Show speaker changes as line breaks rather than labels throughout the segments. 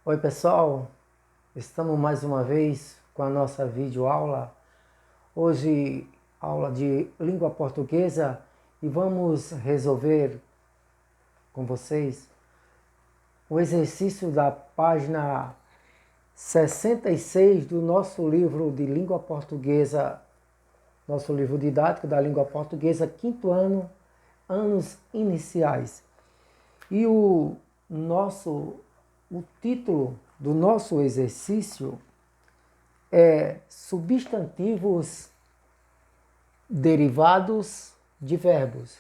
Oi pessoal, estamos mais uma vez com a nossa videoaula. Hoje aula de língua portuguesa e vamos resolver com vocês o exercício da página 66 do nosso livro de língua portuguesa, nosso livro didático da língua portuguesa, quinto ano, anos iniciais. E o título do nosso exercício é substantivos derivados de verbos.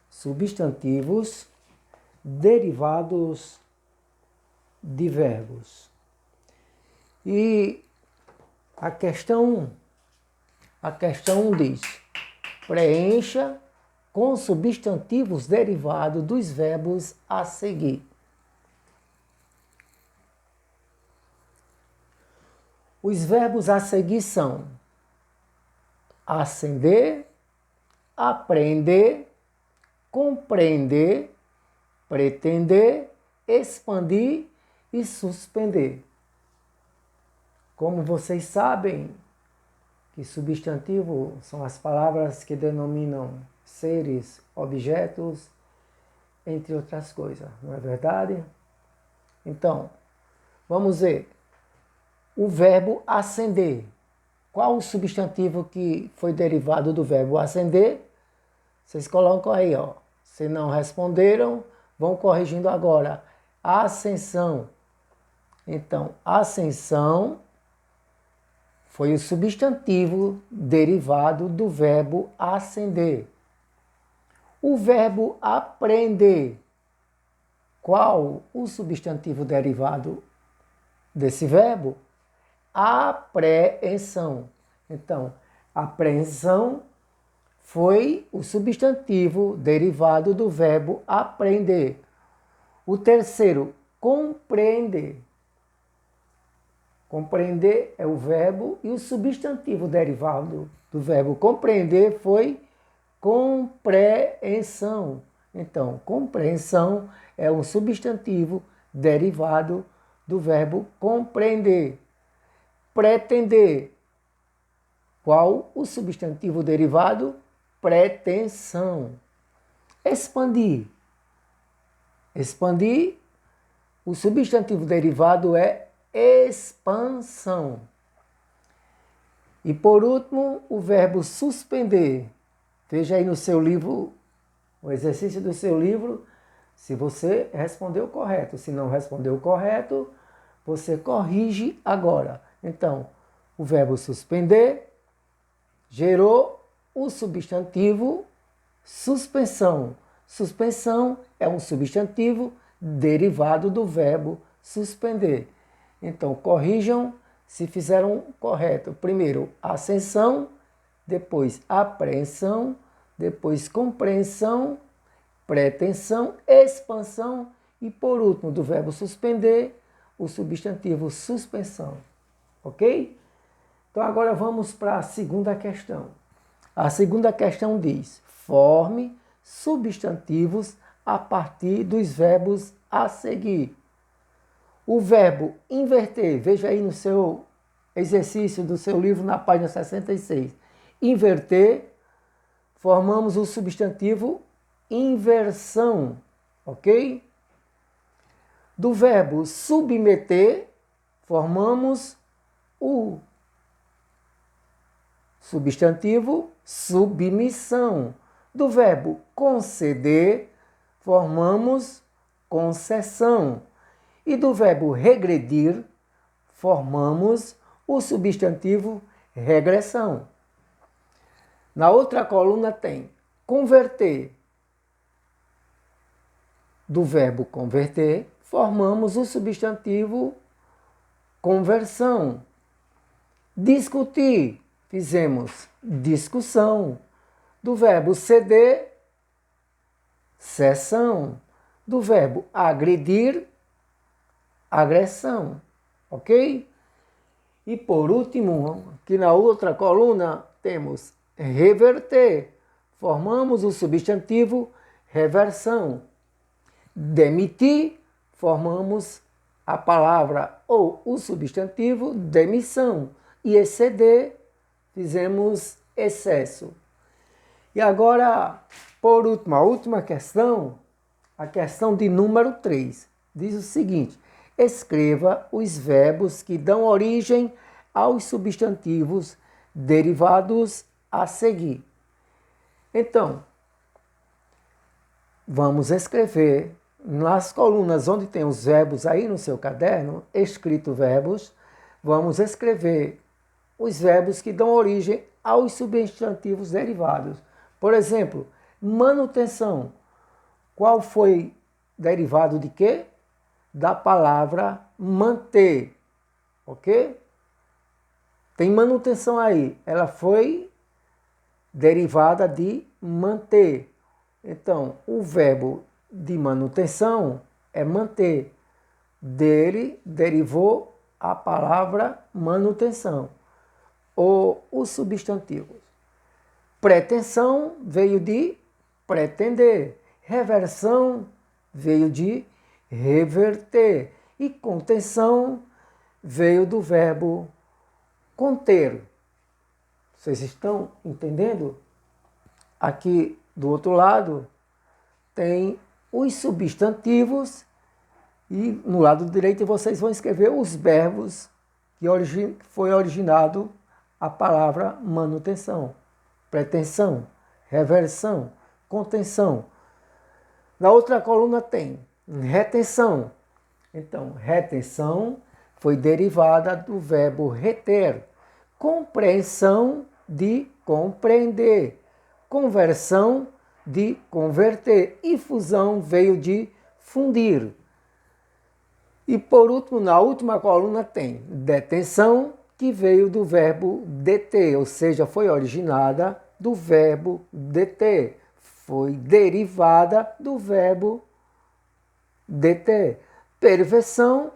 Substantivos derivados de verbos. E a questão diz: preencha com substantivos derivados dos verbos a seguir. Os verbos a seguir são acender, aprender, compreender, pretender, expandir e suspender. Como vocês sabem, que substantivo são as palavras que denominam seres, objetos, entre outras coisas, não é verdade? Então, vamos ver. O verbo acender. Qual o substantivo que foi derivado do verbo acender? Vocês colocam aí, ó. Se não responderam, vão corrigindo agora. Ascensão. Então, ascensão foi o substantivo derivado do verbo acender. O verbo aprender. Qual o substantivo derivado desse verbo? Apreensão. Então, apreensão foi o substantivo derivado do verbo aprender. O terceiro, compreender. Compreender é o verbo e o substantivo derivado do verbo compreender foi compreensão. Então, compreensão é um substantivo derivado do verbo compreender. Pretender. Qual o substantivo derivado? Pretensão. Expandir. Expandir, o substantivo derivado é expansão. E por último, o verbo suspender. Veja aí no seu livro, o exercício do seu livro, se você respondeu correto. Se não respondeu correto, você corrige agora. Então, o verbo suspender gerou o substantivo suspensão. Suspensão é um substantivo derivado do verbo suspender. Então, corrijam se fizeram correto. Primeiro, ascensão, depois apreensão, depois compreensão, pretensão, expansão e, por último, do verbo suspender, o substantivo suspensão. Ok? Então agora vamos para a segunda questão. A segunda questão diz: forme substantivos a partir dos verbos a seguir. O verbo inverter, veja aí no seu exercício do seu livro na página 66. Inverter, formamos o substantivo inversão, ok? Do verbo submeter, formamos o substantivo submissão. Do verbo conceder, formamos concessão. E do verbo regredir, formamos o substantivo regressão. Na outra coluna tem converter. Do verbo converter, formamos o substantivo conversão. Discutir, fizemos discussão. Do verbo ceder, cessão. Do verbo agredir, agressão. Ok? E por último, aqui na outra coluna, temos reverter. Formamos o substantivo reversão. Demitir, formamos a palavra ou o substantivo demissão. E exceder, fizemos excesso. E agora, por último, a última questão, a questão de número 3. Diz o seguinte: escreva os verbos que dão origem aos substantivos derivados a seguir. Então, vamos escrever nas colunas onde tem os verbos aí no seu caderno, escrito verbos, vamos escrever os verbos que dão origem aos substantivos derivados. Por exemplo, manutenção. Qual foi derivado de quê? Da palavra manter, ok? Tem manutenção aí, ela foi derivada de manter. Então, o verbo de manutenção é manter. Dele derivou a palavra manutenção. Ou os substantivos. Pretensão veio de pretender. Reversão veio de reverter. E contenção veio do verbo conter. Vocês estão entendendo? Aqui do outro lado tem os substantivos e no lado direito vocês vão escrever os verbos que foi originado a palavra manutenção, pretensão, reversão, contenção. Na outra coluna tem retenção. Então, retenção foi derivada do verbo reter. Compreensão, de compreender. Conversão, de converter. E fusão veio de fundir. E por último, na última coluna tem detenção, que veio do verbo deter, ou seja, foi originada do verbo deter. Foi derivada do verbo deter. Perversão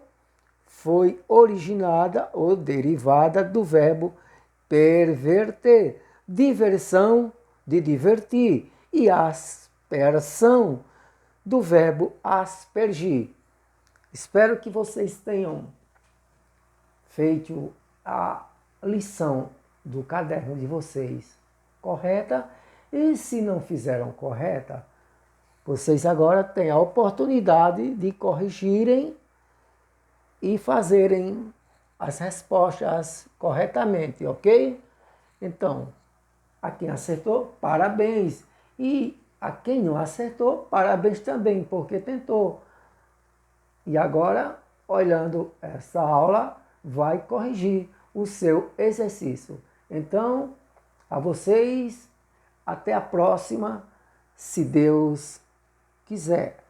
foi originada ou derivada do verbo perverter. Diversão, de divertir. E aspersão, do verbo aspergir. Espero que vocês tenham feito a lição do caderno de vocês correta. E se não fizeram correta, vocês agora têm a oportunidade de corrigirem e fazerem as respostas corretamente, ok? Então, a quem acertou, parabéns. E a quem não acertou, parabéns também, porque tentou. E agora, olhando essa aula, vai corrigir o seu exercício. Então, a vocês, até a próxima, se Deus quiser.